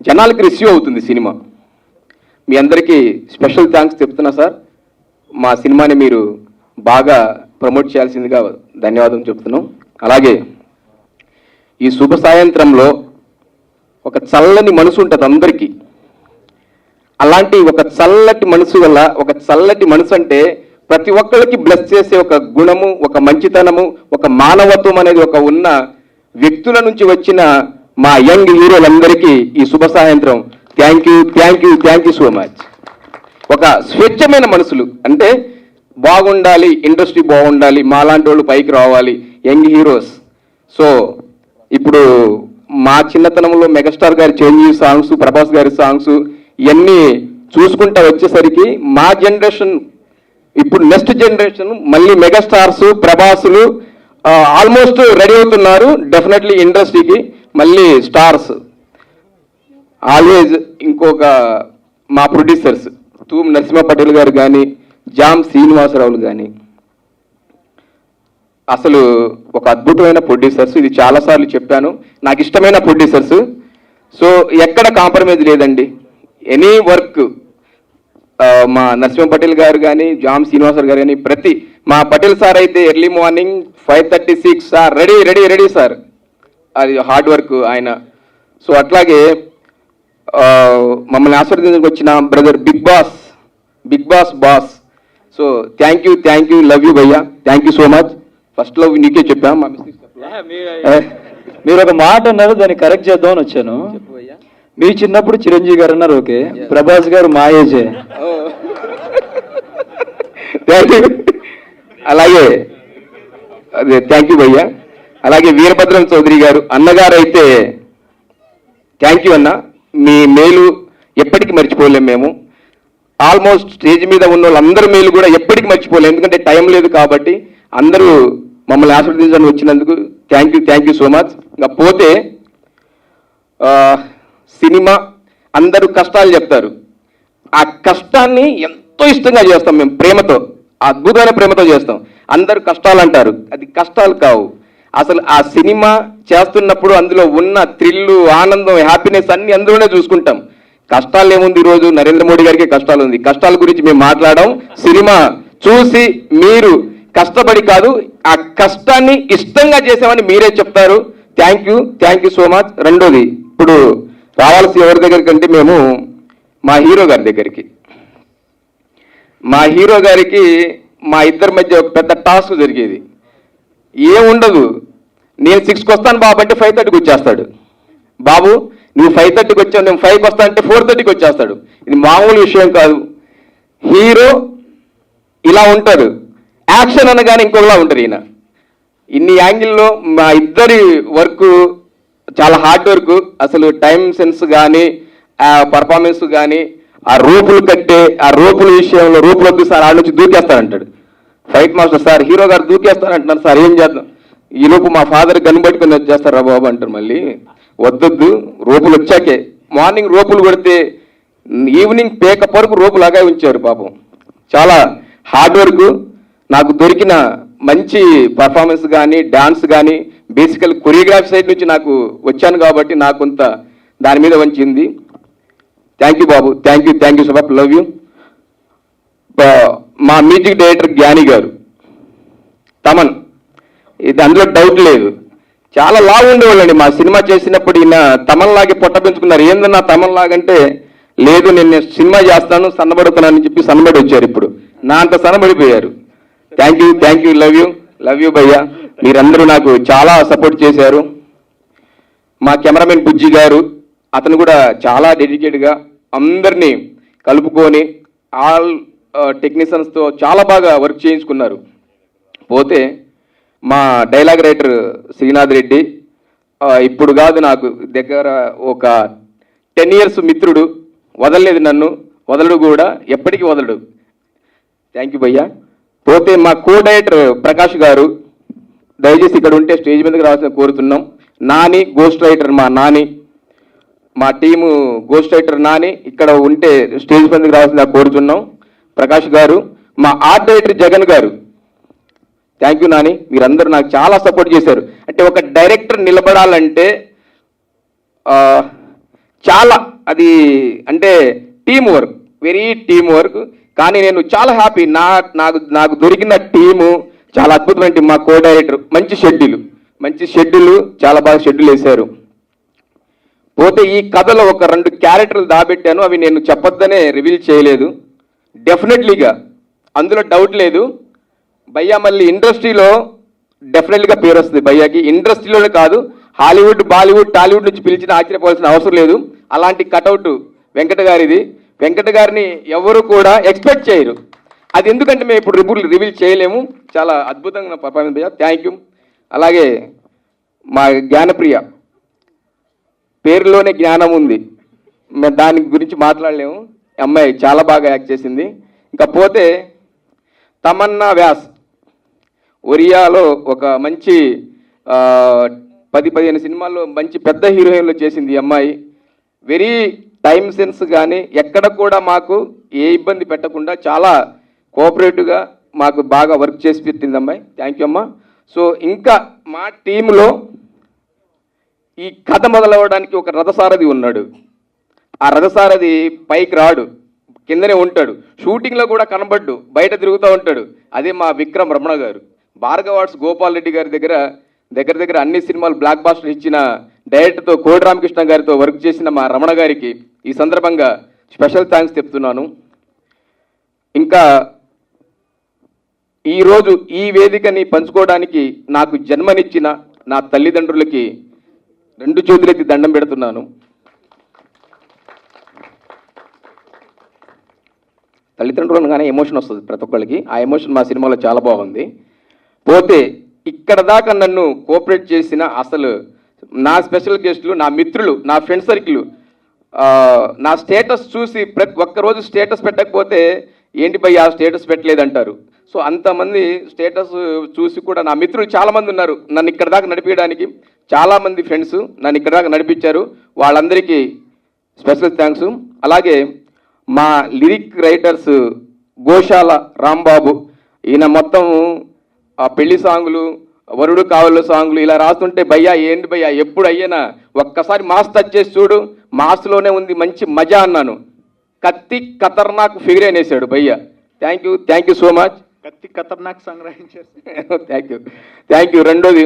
జనాలకి రిసీవ్ అవుతుంది సినిమా. మీ అందరికీ స్పెషల్ థ్యాంక్స్ చెప్తున్నా సార్. మా సినిమాని మీరు బాగా ప్రమోట్ చేయాల్సిందిగా ధన్యవాదం చెప్తున్నాం. అలాగే ఈ శుభ సాయంత్రంలో ఒక చల్లని మనసు ఉంటుంది అందరికీ. అలాంటి ఒక చల్లటి మనసు వల్ల, ఒక చల్లటి మనసు అంటే ప్రతి ఒక్కరికి బ్లెస్ చేసే ఒక గుణము, ఒక మంచితనము, ఒక మానవత్వం అనేది ఒక ఉన్న వ్యక్తుల నుంచి వచ్చిన మా యంగ్ హీరోలందరికీ ఈ శుభ సాయంత్రం థ్యాంక్ యూ సో మచ్. ఒక స్వచ్ఛమైన మనసులు అంటే బాగుండాలి, ఇండస్ట్రీ బాగుండాలి, మాలాంటి వాళ్ళు పైకి రావాలి, యంగ్ హీరోస్. సో ఇప్పుడు మా చిన్నతనంలో మెగాస్టార్ గారి చేంజ్ సాంగ్స్, ప్రభాస్ గారి సాంగ్స్ ఇవన్నీ చూసుకుంటా వచ్చేసరికి మా జనరేషన్, ఇప్పుడు నెక్స్ట్ జనరేషన్ మళ్ళీ మెగాస్టార్స్, ప్రభాసులు ఆల్మోస్ట్ రెడీ అవుతున్నారు. డెఫినెట్లీ ఇండస్ట్రీకి మళ్ళీ స్టార్స్. ఆల్వేజ్ ఇంకొక మా ప్రొడ్యూసర్స్ తూమ్ నరసింహ పటేల్ గారు కానీ, జామ్ శ్రీనివాసరావులు కానీ అసలు ఒక అద్భుతమైన ప్రొడ్యూసర్స్. ఇది చాలాసార్లు చెప్పాను, నాకు ఇష్టమైన ప్రొడ్యూసర్స్. సో ఎక్కడ కాంప్రమైజ్ లేదండి. ఎనీ వర్క్ మా నరసింహ పటేల్ గారు కానీ, జామ్ శ్రీనివాసరావు గారు కానీ, ప్రతి మా పటేల్ సార్ అయితే early morning 5:36 sir ready sir, అది హార్డ్ వర్క్ ఆయన. సో అట్లాగే మమ్మల్ని ఆశీర్వదించడానికి వచ్చిన brother big boss. So thank you, love you భయ్యా, thank you so much. First love నీకే చెప్పాం, మా మిస్టేక్ మీరు ఒక మాట అన్నారు, దాన్ని కరెక్ట్ చేద్దామని వచ్చాను. మీ చిన్నప్పుడు చిరంజీవి గారు అన్నారు ఓకే, ప్రభాస్ గారు మా ఏజే. అలాగే అదే థ్యాంక్ యూ భయ్యా. అలాగే వీరభద్రం చౌదరి గారు అన్నగారు అయితే థ్యాంక్ యూ అన్న. మీ మేలు ఎప్పటికీ మర్చిపోలేము మేము. ఆల్మోస్ట్ స్టేజ్ మీద ఉన్న వాళ్ళందరి మేలు కూడా ఎప్పటికీ మర్చిపోలేము, ఎందుకంటే టైం లేదు కాబట్టి. అందరూ మమ్మల్ని ఆశీర్వదించడానికి వచ్చినందుకు థ్యాంక్ యూ సో మచ్. ఇంకా పోతే సినిమా అందరూ కష్టాలు చెప్తారు, ఆ కష్టాన్ని ఎంతో ఇష్టంగా చేస్తాం మేము, ప్రేమతో, అద్భుతమైన ప్రేమతో చేస్తాం. అందరూ కష్టాలు అంటారు, అది కష్టాలు కావు. అసలు ఆ సినిమా చేస్తున్నప్పుడు అందులో ఉన్న థ్రిల్లు, ఆనందం, హ్యాపీనెస్ అన్ని అందులోనే చూసుకుంటాం. కష్టాలు ఏముంది, ఈరోజు నరేంద్ర మోడీ గారికి కష్టాలు ఉంది. కష్టాల గురించి మేము మాట్లాడడం, సినిమా చూసి మీరు కష్టపడి కాదు, ఆ కష్టాన్ని ఇష్టంగా చేసామని మీరే చెప్తారు. Thank you so much. రెండోది, ఇప్పుడు రావాల్సి ఎవరి దగ్గరికి అంటే మేము మా హీరో గారి దగ్గరికి. మా హీరో గారికి మా ఇద్దరి మధ్య ఒక పెద్ద టాస్క్ జరిగేది. ఏముండదు, నేను 6కి వస్తాను బాబు అంటే 5:30కి వచ్చేస్తాడు. బాబు నువ్వు 5:30కి వచ్చావు, నేను 5కి వస్తా అంటే 4:30కి వచ్చేస్తాడు. ఇది మామూలు విషయం కాదు. హీరో ఇలా ఉంటాడు, యాక్షన్ అనగానే ఇంకొకలా ఉంటారు ఈయన. ఇన్ని యాంగిల్లో మా ఇద్దరి వర్క్ చాలా హార్డ్ వర్క్. అసలు టైం సెన్స్ కానీ, ఆ పర్ఫార్మెన్స్ కానీ, ఆ రోపులు కట్టే ఆ రోపుల విషయంలో రోపులు వద్దు సార్, ఆడ నుంచి దూకేస్తారంటాడు ఫైట్ మాస్టర్. సార్ హీరో గారు దూకేస్తారంటున్నారు సార్, ఏం చేద్దాం, ఈ లోపు మా ఫాదర్ కనిపెట్టుకుని వచ్చేస్తారా బాబు అంటారు. మళ్ళీ వద్దొద్దు, రోపులు వచ్చాకే. మార్నింగ్ రోపులు కొడితే ఈవినింగ్ పేక పరుపు రోపులాగా ఉంచారు పాపం. చాలా హార్డ్ వర్క్. నాకు దొరికిన మంచి పర్ఫార్మెన్స్ కానీ, డాన్స్ కానీ, బేసికల్ కొరియోగ్రాఫీ సైడ్ నుంచి నాకు వచ్చాను కాబట్టి నాకు కొంత దాని మీద వంచింది. థ్యాంక్ యూ బాబు, thank you so much, love you. మా మ్యూజిక్ డైరెక్టర్ జ్ఞాని గారు, తమన్, ఇది అందులో డౌట్ లేదు. చాలా లావు ఉండేవాళ్ళండి మా సినిమా చేసినప్పుడు. ఈయన తమన్ లాగే పొట్ట పెంచుకున్నారు. ఏందన్నా తమన్ లాగంటే, లేదు నేను సినిమా చేస్తాను సన్నబడుతున్నానని చెప్పి సన్నబడి వచ్చారు. ఇప్పుడు నా అంత సన్నబడిపోయారు. థ్యాంక్ యూ, లవ్ యూ భయ్యా. మీరందరూ నాకు చాలా సపోర్ట్ చేశారు. మా కెమెరామెన్ బుజ్జి గారు, అతను కూడా చాలా డెడికేట్గా అందరినీ కలుపుకొని ఆల్ టెక్నీషియన్స్తో చాలా బాగా వర్క్ చేయించుకున్నారు. పోతే మా డైలాగ్ రైటర్ శ్రీనాథ్ రెడ్డి, ఇప్పుడు కాదు నాకు దగ్గర ఒక 10 years మిత్రుడు, వదలలేదు నన్ను, వదలడు కూడా, ఎప్పటికీ వదలడు. థ్యాంక్ యూ భయ్యా. పోతే మా కో డైరెక్టర్ ప్రకాష్ గారు, దయచేసి ఇక్కడ ఉంటే స్టేజ్ మీదకి రావాల్సిన కోరుతున్నాం. నాని గోస్ట్ రైటర్, మా నాని, మా టీము గోస్ట్ రైటర్ నాని ఇక్కడ ఉంటే స్టేజ్ మీదకి రావాల్సిన కోరుతున్నాం. ప్రకాష్ గారు, మా ఆర్ట్ డైరెక్టర్ జగన్ గారు, థ్యాంక్ యూ నాని, మీరందరూ నాకు చాలా సపోర్ట్ చేశారు. అంటే ఒక డైరెక్టర్ నిలబడాలంటే చాలా అది అంటే team work, very team work. కానీ నేను చాలా హ్యాపీ, నాకు దొరికిన టీము చాలా అద్భుతమైన టీం. మా కో డైరెక్టర్ మంచి షెడ్యూల్ చాలా బాగా షెడ్యూల్ వేశారు. పోతే ఈ కథలో ఒక 2 క్యారెక్టర్లు దాబెట్టాను, అవి నేను చెప్పొద్దనే రివీల్ చేయలేదు. డెఫినెట్లీగా అందులో డౌట్ లేదు. భయ్యా మళ్ళీ ఇండస్ట్రీలో డెఫినెట్లీగా పేరు వస్తుంది భయ్యాకి. ఇండస్ట్రీలోనే కాదు, హాలీవుడ్, బాలీవుడ్, టాలీవుడ్ నుంచి పిలిచిన ఆశ్చర్యపోవాల్సిన అవసరం లేదు. అలాంటి కటౌట్ వెంకట గారిది. వెంకట గారిని ఎవరు కూడా ఎక్స్పెక్ట్ చేయరు. అది ఎందుకంటే మేము ఇప్పుడు రివీల్ చేయలేము. చాలా అద్భుతంగా పర్ఫార్మెన్స్ భయ్యా, థ్యాంక్ యూ. అలాగే మా జ్ఞానప్రియ, పేరులోనే జ్ఞానం ఉంది, మేము దాని గురించి మాట్లాడలేము. అమ్మాయి చాలా బాగా యాక్ట్ చేసింది. ఇంకా పోతే తమన్నా వ్యాస్, ఒరియాలో ఒక మంచి 10-15 సినిమాల్లో మంచి పెద్ద హీరోయిన్లో చేసింది ఈ అమ్మాయి. వెరీ టైం సెన్స్ కానీ ఎక్కడ కూడా మాకు ఏ ఇబ్బంది పెట్టకుండా చాలా కోఆపరేటివ్గా మాకు బాగా వర్క్ చేసి పెట్టింది అమ్మాయి. థ్యాంక్ యూ అమ్మా. సో ఇంకా మా టీంలో ఈ కథ మొదలవడానికి ఒక రథసారథి ఉన్నాడు. ఆ రథసారథి పైకి రాడు, కిందనే ఉంటాడు. షూటింగ్లో కూడా కనబడ్డు, బయట తిరుగుతూ ఉంటాడు. అదే మా విక్రమ్ రమణ గారు. భార్గవ ఆర్ట్స్ గోపాల్ రెడ్డి గారి దగ్గర అన్ని సినిమాలు బ్లాక్ బాస్టర్ ఇచ్చిన డైరెక్టర్తో కోడి రామకృష్ణ గారితో వర్క్ చేసిన మా రమణ గారికి ఈ సందర్భంగా స్పెషల్ థ్యాంక్స్ చెప్తున్నాను. ఇంకా ఈరోజు ఈ వేదికని పంచుకోవడానికి నాకు జన్మనిచ్చిన నా తల్లిదండ్రులకి 2 చేతులెత్తి దండం పెడుతున్నాను. తల్లిదండ్రులను కానీ ఎమోషన్ వస్తుంది ప్రతి ఒక్కళ్ళకి. ఆ ఎమోషన్ మా సినిమాలో చాలా బాగుంది. పోతే ఇక్కడ దాకా నన్ను కోఆపరేట్ చేసిన అసలు నా స్పెషల్ గెస్టులు, నా మిత్రులు, నా ఫ్రెండ్ సర్కిల్, నా స్టేటస్ చూసి ప్రతి ఒక్కరోజు స్టేటస్ పెట్టకపోతే ఏంటి భయ్య ఆ స్టేటస్ పెట్టలేదంటారు. సో అంతమంది స్టేటస్ చూసి కూడా నా మిత్రులు చాలామంది ఉన్నారు నన్ను ఇక్కడ దాకా నడిపించడానికి. చాలామంది ఫ్రెండ్స్ నన్ను ఇక్కడ దాకా నడిపించారు. వాళ్ళందరికీ స్పెషల్ థ్యాంక్స్. అలాగే మా లిరిక్ రైటర్స్ గోశాల రాంబాబు, ఈయన మొత్తం పెళ్లి సాంగులు, వరుడు కావలు సాంగ్లు ఇలా రాస్తుంటే భయ్యా ఏంటి భయ్యా ఎప్పుడు అయ్యేనా ఒక్కసారి మాస్ టచ్ చేసి చూడు, మాస్లోనే ఉంది మంచి మజా అన్నాను. కత్తి ఖతర్నాక్ ఫిగర్ అనేసాడు భయ్యా. Thank you so much. కత్తి ఖతర్నాక్ సంగ్రహించారు. Thank you. రెండోది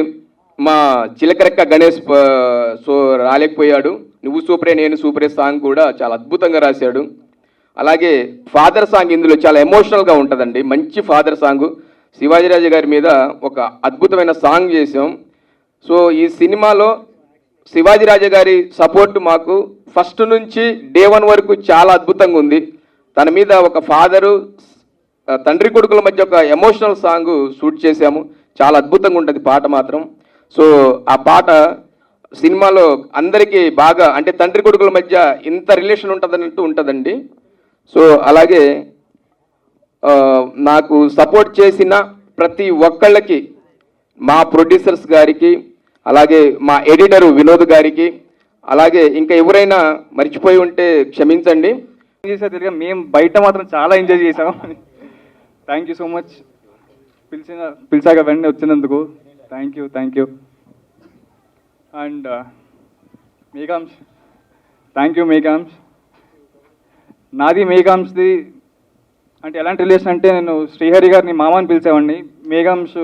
మా చిలకరెక్క గణేష్ సో రాలేకపోయాడు. నువ్వు సూపరే నేను సూపరే సాంగ్ కూడా చాలా అద్భుతంగా రాశాడు. అలాగే ఫాదర్ సాంగ్ ఇందులో చాలా ఎమోషనల్గా ఉంటుందండి, మంచి ఫాదర్ సాంగ్. శివాజీరాజు గారి మీద ఒక అద్భుతమైన సాంగ్ చేసాం. సో ఈ సినిమాలో శివాజీరాజు గారి సపోర్ట్ మాకు ఫస్ట్ నుంచి డే 1 వరకు చాలా అద్భుతంగా ఉంది. తన మీద ఒక ఫాదరు తండ్రి కొడుకుల మధ్య ఒక ఎమోషనల్ సాంగ్ షూట్ చేశాము, చాలా అద్భుతంగా ఉంటుంది పాట మాత్రం. సో ఆ పాట సినిమాలో అందరికీ బాగా అంటే తండ్రి కొడుకుల మధ్య ఇంత రిలేషన్ ఉంటుందన్నట్టు ఉంటుందండి. సో అలాగే నాకు సపోర్ట్ చేసిన ప్రతి ఒక్కళ్ళకి, మా ప్రొడ్యూసర్స్ గారికి, అలాగే మా ఎడిటర్ వినోద్ గారికి, అలాగే ఇంకా ఎవరైనా మర్చిపోయి ఉంటే క్షమించండి. చేసేది మేము బయట మాత్రం చాలా ఎంజాయ్ చేసాం. Thank you so much. పిలిచాక వెంటనే వచ్చినందుకు thank you. And Meghamsh, thank you Meghamsh. నాది మేఘాంశ్ది అంటే ఎలాంటి రిలేషన్ అంటే, నేను శ్రీహరి గారిని మామని పిలిచేవాడిని, మేఘాంశ్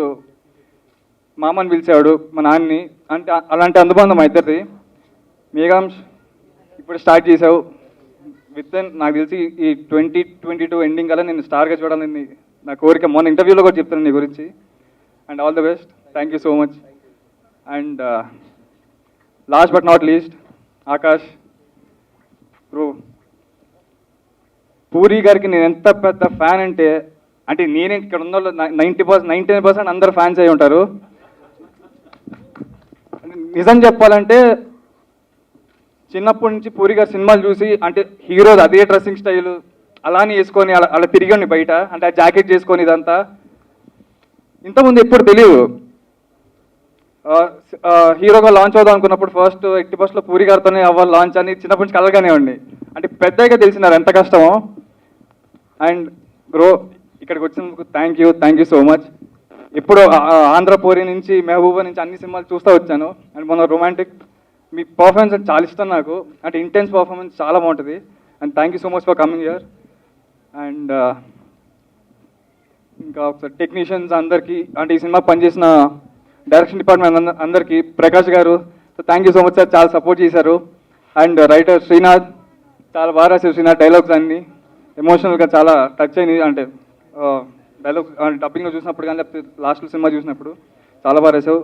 మామని పిలిచేవాడు మా నాన్నని. అంటే అలాంటి అనుబంధం అవుతుంది. మేఘాంశ్ ఇప్పుడు స్టార్ట్ చేసావు, నాకు తెలిసి ఈ 2022 ఎండింగ్ కల్లా నేను స్టార్గా చూడాలని నా కోరిక. మొన్న ఇంటర్వ్యూలో కూడా చెప్తాను నీ గురించి. And all the best. Thank you so much. And last but not least Akash bro, puri గారికి నేను ఎంత పెద్ద ఫ్యాన్ అంటే నేనే ఇక్కడ ఉన్న వాళ్ళు 99% అందరు ఫ్యాన్స్ అయి ఉంటారు. నిజం చెప్పాలంటే చిన్నప్పటి నుంచి పూరి గారి సినిమాలు చూసి అంటే హీరోస్ అదే డ్రెస్సింగ్ స్టైల్ అలానే వేసుకొని అలా తిరిగి బయట అంటే ఆ జాకెట్ చేసుకొని ఇదంతా ఇంతకుముందు ఎప్పుడు తెలియదు. హీరోగా లాంచ్ అవుదాం అనుకున్నప్పుడు ఫస్ట్ 80% పూరి గారితోనే అవ్వాలి లాంచ్ అని చిన్నప్పటి నుంచి కలగానే ఉండి. అంటే పెద్దగా తెలిసినారు ఎంత కష్టమో. అండ్ బ్రో ఇక్కడికి వచ్చినందుకు థ్యాంక్ యూ సో మచ్. ఇప్పుడు ఆంధ్రపూరి నుంచి మెహబూబా నుంచి అన్ని సినిమాలు చూస్తూ వచ్చాను. అండ్ మొన్న రొమాంటిక్ మీ పర్ఫార్మెన్స్ అంటే చాలా ఇష్టం నాకు, అంటే ఇంటెన్స్ పర్ఫార్మెన్స్ చాలా బాగుంటుంది. And thank you so much for coming here. And ఇంకా ఒకసారి టెక్నీషియన్స్ అందరికీ, అంటే ఈ సినిమా పనిచేసిన డైరెక్షన్ డిపార్ట్మెంట్ అందరికీ, ప్రకాష్ గారు thank you so much sir, చాలా సపోర్ట్ చేశారు. అండ్ రైటర్ శ్రీనాథ్ చాలా బాగా రాశారు. శ్రీనాథ్ డైలాగ్స్ అన్నీ ఎమోషనల్గా చాలా టచ్ అయినాయి. అంటే డైలాగ్స్ డబ్బింగ్లో చూసినప్పుడు కానీ లేకపోతే లాస్ట్లో సినిమా చూసినప్పుడు చాలా బాగా రాశావు.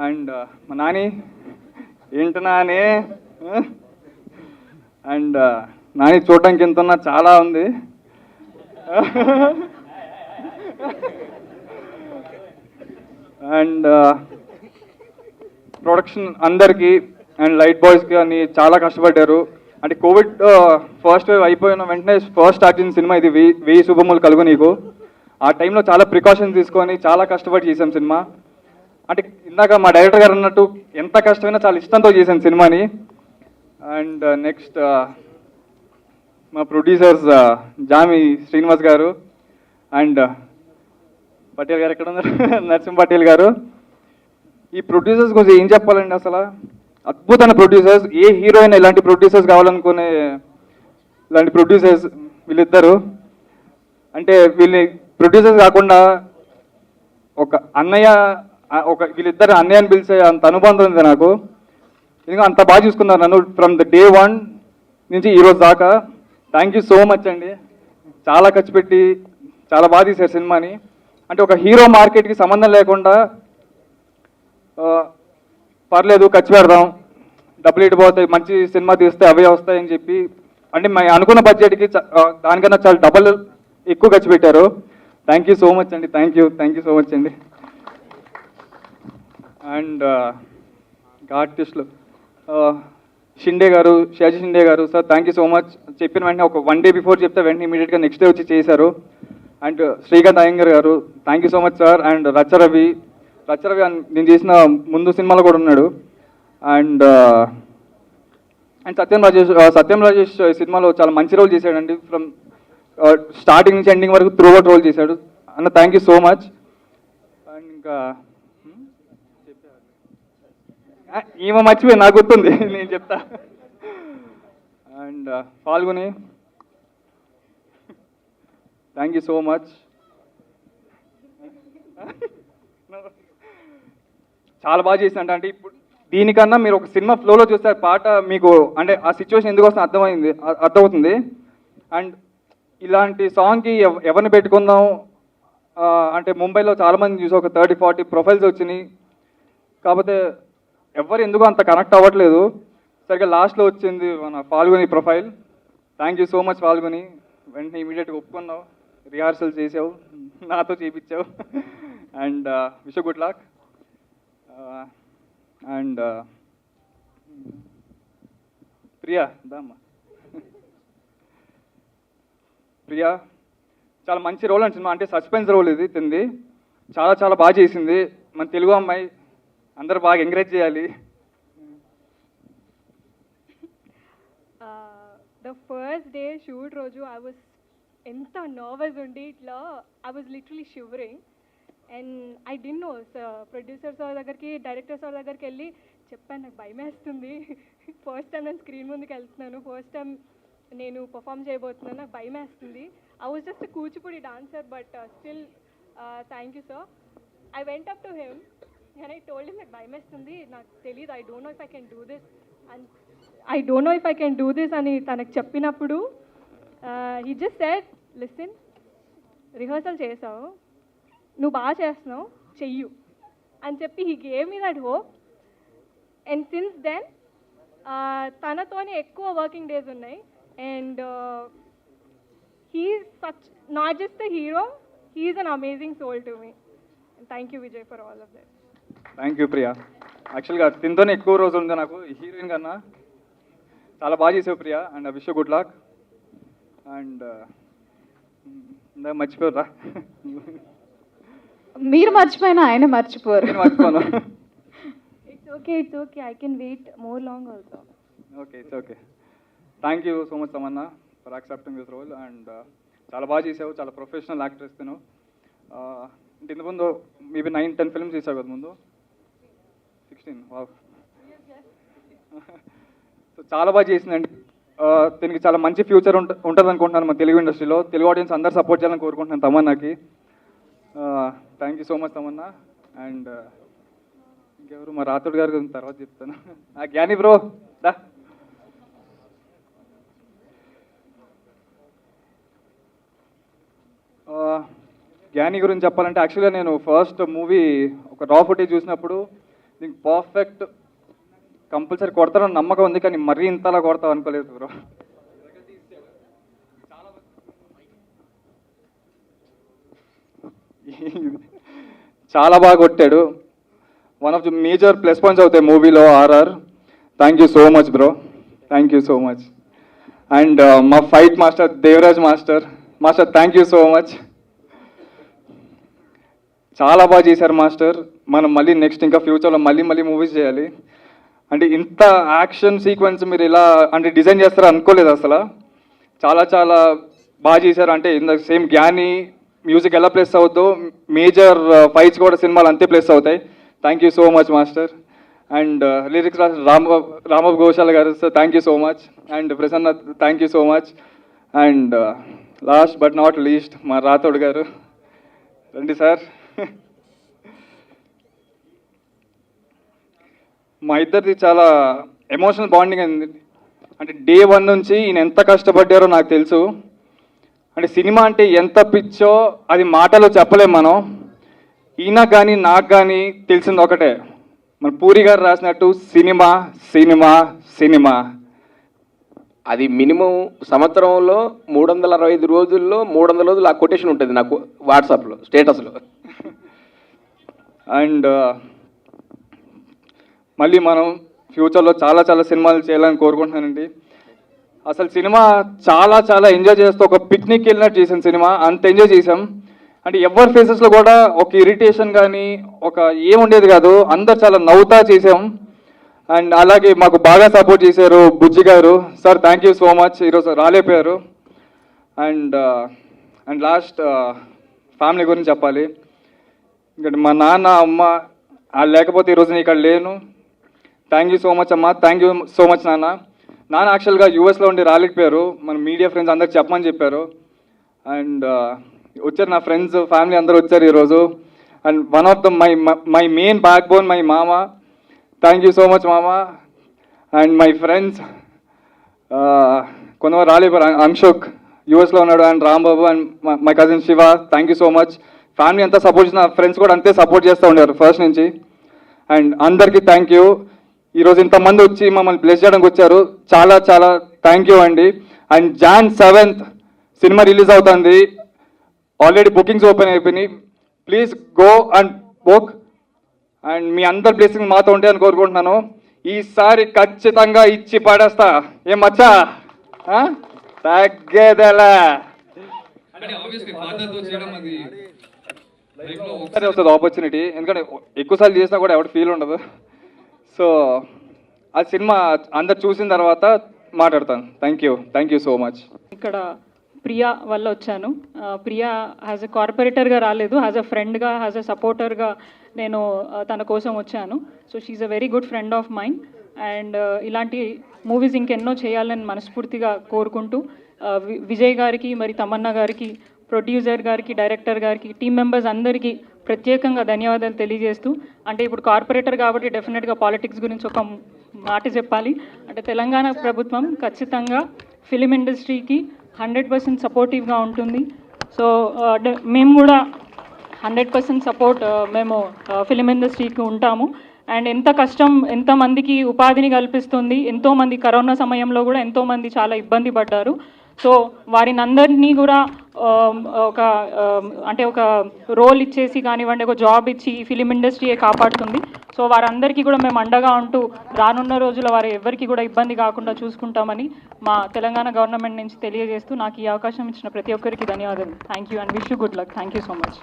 అండ్ మా నాని ఏంటి నాని, అండ్ నాని చూడటానికి ఎంత ఉన్నా చాలా ఉంది. అండ్ ప్రొడక్షన్ అందరికీ అండ్ లైట్ బాయ్స్కి అని చాలా కష్టపడ్డారు. అంటే కోవిడ్ ఫస్ట్ వేవ్ అయిపోయిన వెంటనే ఫస్ట్ స్టార్ట్ చేసిన సినిమా ఇది 1000 శుభములు కలుగు నీకు. ఆ టైంలో చాలా ప్రికాషన్స్ తీసుకొని చాలా కష్టపడి చేసాం సినిమా. అంటే ఇందాక మా డైరెక్టర్ గారు అన్నట్టు ఎంత కష్టమైనా చాలా ఇష్టంతో చేశాను సినిమాని. అండ్ నెక్స్ట్ మా ప్రొడ్యూసర్స్ జామి శ్రీనివాస్ గారు అండ్ పటేల్ గారు ఎక్కడ ఉన్నారు, నరసింహ పటేల్ గారు. ఈ ప్రొడ్యూసర్స్ గురించి ఏం చెప్పాలండి, అసలు అద్భుతమైన ప్రొడ్యూసర్స్. ఏ హీరోయిన్ ఇలాంటి ప్రొడ్యూసర్స్ కావాలనుకునే ఇలాంటి ప్రొడ్యూసర్స్ వీళ్ళిద్దరు. అంటే వీళ్ళని ప్రొడ్యూసర్స్ కాకుండా ఒక అన్నయ్య, వీళ్ళిద్దరు అన్నయ్య అని పిలిచే అంత అనుబంధం ఉంది నాకు. ఇంకా అంత బాగా చూసుకున్నారు నన్ను ఫ్రమ్ ద డే 1 నుంచి ఈ రోజు దాకా. థ్యాంక్ యూ సో మచ్ అండి. చాలా ఖర్చు పెట్టి చాలా బాగా తీశారు సినిమాని. అంటే ఒక హీరో మార్కెట్కి సంబంధం లేకుండా పర్లేదు ఖర్చు పెడదాం, డబ్బులు ఇటుపోతాయి, మంచి సినిమా తీస్తే అవే వస్తాయని చెప్పి అంటే అనుకున్న బడ్జెట్కి దానికన్నా చాలా డబల్ ఎక్కువ ఖర్చు పెట్టారు. థ్యాంక్ యూ సో మచ్ అండి. థ్యాంక్ యూ సో మచ్ అండి. అండ్ ఆర్టిస్టులు షిండే గారు, షాజీ షిండే గారు sir thank you so much. చెప్పిన వెంటనే ఒక 1 డే బిఫోర్ చెప్తే వెంటనే ఇమీడియట్గా నెక్స్ట్ డే వచ్చి చేశారు. అండ్ శ్రీకాంత్ అయ్యంగర్ గారు thank you so much sir. And Racha Ravi నేను చేసిన ముందు సినిమాలో కూడా ఉన్నాడు. అండ్ సత్యం రాజేష్ సినిమాలో చాలా మంచి రోల్ చేశాడండి. ఫ్రమ్ స్టార్టింగ్ నుంచి ఎండింగ్ వరకు త్రూ అవుట్ రోల్ చేశాడు అన్న. Thank you so much. And ఇంకా ఈమె మర్చిపోయి నాకు గుర్తుంది, నేను చెప్తా. And Phalguni, thank you so much. చాలా బాగా చేసిందంట. అంటే ఇప్పుడు దీనికన్నా మీరు ఒక సినిమా ఫ్లోలో చూస్తే పాట మీకు అంటే ఆ సిచ్యువేషన్ ఎందుకు వస్తుంది అర్థమవుతుంది. అండ్ ఇలాంటి సాంగ్కి ఎవరిని పెట్టుకుందాం అంటే ముంబైలో చాలామంది చూసి ఒక 30-40 ప్రొఫైల్స్ వచ్చినాయి. కాకపోతే ఎవరు ఎందుకు అంత కనెక్ట్ అవ్వట్లేదు. సరిగ్గా లాస్ట్లో వచ్చింది మన Phalguni profile. Thank you so much Phalguni. వెంటనే ఇమీడియట్గా ఒప్పుకున్నావు, రిహార్సల్ చేసావు, నాతో చేయించావు. And wish good luck. And Priya దామ్మా, ప్రియా చాలా మంచి రోల్ అని సినిమా, అంటే సస్పెన్స్ రోల్ ఇది తింది. చాలా చాలా బాగా చేసింది. మన తెలుగు అమ్మాయి, అందరూ బాగా ఎంకరేజ్ చేయాలి. ద ఫస్ట్ డే షూట్ రోజు ఐ వాజ్ ఎంత నర్వస్ ఉండి ఇట్లా I was literally shivering. And I didn't know producer sir దగ్గరికి, డైరెక్టర్ సార్ దగ్గరికి వెళ్ళి చెప్పాను, నాకు భయం వేస్తుంది, ఫస్ట్ టైం నేను స్క్రీన్ ముందుకు వెళ్తున్నాను, ఫస్ట్ టైం నేను పర్ఫామ్ చేయబోతున్నాను, నాకు భయం వేస్తుంది. I was just Kuchipudi dancer, but still thank you sir. I went up to him and I told him నాకు భయం వేస్తుంది, నాకు తెలియదు, I don't know if I can do this and I don't know if I can do this అని తనకు చెప్పినప్పుడు he just said, listen, rehearsal చేసావు, నువ్వు బాగా చేస్తున్నావు, చెయ్యు అని చెప్పి he gave me that hope. And since then తనతోనే ఎక్కువ వర్కింగ్ డేస్ ఉన్నాయి. And he's such not just the hero, he's an amazing soul to me. Thank you Vijay for all of that. Thank you Priya. యాక్చువల్గా తింతోనే ఎక్కువ రోజు ఉంది నాకు heroine కన్నా. చాలా బాగా చేసావు Priya. And wish good luck. And ఇందాక మర్చిపోరా, మీరు మర్చిపోయినా ఆయన మర్చిపోరు. నేను మర్చిపోను. It's okay, it's okay, I can wait more long also. Okay, it's okay. Thank you so much Tamannaah for accepting this role. And చాలా బాగా చేసావు, చాలా ప్రొఫెషనల్ యాక్ట్రెస్ తిను. అంటే ఇంత ముందు మేబీ 9-10 ఫిల్మ్స్ చేసావు కదా ముందు, 16. వావ్. సో చాలా బాగా చేసిందండి. దీనికి చాలా మంచి ఫ్యూచర్ ఉంటుంది అనుకుంటున్నాను మన తెలుగు ఇండస్ట్రీలో. తెలుగు ఆడియన్స్ అందరు సపోర్ట్ చేయాలని కోరుకుంటున్నాను తమన్నాకి. Thank you so much Tamanna. And ఇంకెవరు, మా రాతుడు గారి గురించి తర్వాత చెప్తాను. జ్ఞాని బ్రో దా. జ్ఞాని గురించి చెప్పాలంటే యాక్చువల్గా నేను ఫస్ట్ మూవీ ఒక రా ఫుటేజ్ చూసినప్పుడు దీనికి పర్ఫెక్ట్ కంపల్సరీ కొడతానని నమ్మకం ఉంది, కానీ మరీ ఇంతలా కొడతావు అనుకోలేదు బ్రో. చాలా బాగా కొట్టాడు. One of the major plus points అవుతాయి మూవీలో RR. Thank you so much bro, thank you so much. And మా fight master Devaraj master, thank you so much. చాలా బాగా చేశారు మాస్టర్. మనం మళ్ళీ నెక్స్ట్ ఇంకా ఫ్యూచర్లో మళ్ళీ మూవీస్ చేయాలి. అంటే ఇంత యాక్షన్ సీక్వెన్స్ మీరు ఇలా అంటే డిజైన్ చేస్తారో అనుకోలేదు అసలు. చాలా చాలా బాగా చేశారు. అంటే ఇంత సేమ్ జ్ఞాని మ్యూజిక్ ఎలా ప్లేస్ అవుతుందో మేజర్ ఫైట్స్ కూడా సినిమాలు అంతే ప్లేస్ అవుతాయి. Thank you so much master. And lyrics రాసిన రామబాబు ఘోషాల్ గారు sir, thank you so much. And Prasanna, thank you so much. And last but not least మా రాథోడ్ గారు, రండి సార్. మా ఇద్దరిది చాలా ఎమోషనల్ బాండింగ్ అయింది. అంటే డే 1 నుంచి ఈయన ఎంత కష్టపడ్డారో నాకు తెలుసు. అంటే సినిమా అంటే ఎంత పిచ్చో అది మాటలో చెప్పలేం మనం. ఈయన కానీ నాకు కానీ తెలిసింది ఒకటే, మన పూరి గారు రాసినట్టు సినిమా సినిమా సినిమా. అది మినిమం సంవత్సరంలో 365 రోజుల్లో 300 రోజులు ఆ కొటేషన్ ఉంటుంది నాకు వాట్సాప్లో స్టేటస్లో. అండ్ మళ్ళీ మనం ఫ్యూచర్లో చాలా చాలా సినిమాలు చేయాలని కోరుకుంటున్నానండి. అసలు సినిమా చాలా చాలా ఎంజాయ్ చేస్తూ ఒక పిక్నిక్ వెళ్ళినట్టు చేసాం సినిమా, అంత ఎంజాయ్ చేసాం. అంటే ఎవరి ఫేసెస్లో కూడా ఒక ఇరిటేషన్ కానీ ఒక ఏముండేది కాదు, అందరు చాలా నవ్వుతా చేసాం. అండ్ అలాగే మాకు బాగా సపోర్ట్ చేశారు బుజ్జి గారు sir, thank you so much. ఈరోజు రాలేపోయారు. అండ్ లాస్ట్ ఫ్యామిలీ గురించి చెప్పాలి. ఇంకా మా నాన్న అమ్మ వాళ్ళు లేకపోతే ఈరోజు నేను ఇక్కడ లేను. థ్యాంక్ యూ సో మచ్ అమ్మా, థ్యాంక్ యూ సో మచ్ నాన్న. నాన్న యాక్చువల్గా యూఎస్లో ఉండి రాలేకపోయారు, మన మీడియా ఫ్రెండ్స్ అందరికి చెప్పమని చెప్పారు. అండ్ వచ్చారు నా ఫ్రెండ్స్, ఫ్యామిలీ అందరూ వచ్చారు ఈరోజు. And one of the my main back bone my మామ. థ్యాంక్ యూ సో మచ్ మామ. అండ్ మై ఫ్రెండ్స్ కొంతమంది రాలేపోయారు. అన్షోక్ యూఎస్లో ఉన్నాడు, and Rambabu and my cousin Shiva. Thank you so much. Family అంతా సపోర్ట్ చేసిన, ఫ్రెండ్స్ కూడా అంతే సపోర్ట్ చేస్తూ ఉన్నారు ఫస్ట్ నుంచి. అండ్ అందరికీ థ్యాంక్ యూ. ఈరోజు ఇంతమంది వచ్చి మమ్మల్ని బ్లెస్ చేయడానికి వచ్చారు, చాలా చాలా థ్యాంక్ యూ అండి. అండ్ Jan 7th సినిమా రిలీజ్ అవుతుంది, ఆల్రెడీ బుకింగ్స్ ఓపెన్ అయిపోయినాయి. Please go and book. And మీ అందరి బ్లెస్సింగ్ మాతో ఉంటాయని కోరుకుంటున్నాను. ఈసారి ఖచ్చితంగా ఇచ్చి పడేస్తా. ఏం మచ్చా తగ్గేదేలా ఒకసారి వస్తుంది ఆపర్చునిటీ, ఎందుకంటే ఎక్కువసార్లు చేసినా కూడా ఎవరికి ఫీల్ ఉండదు. సో ఆ సినిమా అందరు చూసిన తర్వాత మాట్లాడతాను. Thank you so much. ఇక్కడ ప్రియా వల్ల వచ్చాను. ప్రియా యాజ్ ఎ కార్పొరేటర్గా రాలేదు, యాజ్ ఎ ఫ్రెండ్గా, యాజ్ ఎ సపోర్టర్గా నేను తన కోసం వచ్చాను. So she a very good friend of mind. And ఇలాంటి మూవీస్ ఇంకెన్నో చేయాలని మనస్ఫూర్తిగా కోరుకుంటూ విజయ్ గారికి, మరి తమన్నా గారికి, ప్రొడ్యూసర్ గారికి, డైరెక్టర్ గారికి, టీం మెంబర్స్ అందరికీ ప్రత్యేకంగా ధన్యవాదాలు తెలియజేస్తూ, అంటే ఇప్పుడు కార్పొరేటర్ కాబట్టి డెఫినెట్గా పాలిటిక్స్ గురించి ఒక మాట చెప్పాలి. అంటే తెలంగాణ ప్రభుత్వం ఖచ్చితంగా ఫిలిం ఇండస్ట్రీకి 100% సపోర్టివ్గా ఉంటుంది. సో మేము కూడా 100% సపోర్ట్ మేము ఫిలిం ఇండస్ట్రీకి ఉంటాము. అండ్ ఎంత కష్టం, ఎంతమందికి ఉపాధిని కల్పిస్తుంది, ఎంతోమంది కరోనా సమయంలో కూడా ఎంతోమంది చాలా ఇబ్బంది పడ్డారు. సో వారిని అందరినీ కూడా ఒక రోల్ ఇచ్చేసి కానివ్వండి, ఒక జాబ్ ఇచ్చి ఈ ఫిలిం ఇండస్ట్రీయే కాపాడుతుంది. సో వారందరికీ కూడా మేము అండగా ఉంటూ రానున్న రోజుల్లో వారు ఎవరికి కూడా ఇబ్బంది కాకుండా చూసుకుంటామని మా తెలంగాణ గవర్నమెంట్ నుంచి తెలియజేస్తూ నాకు ఈ అవకాశం ఇచ్చిన ప్రతి ఒక్కరికి ధన్యవాదాలు. Thank you and wish you good luck. Thank you so much.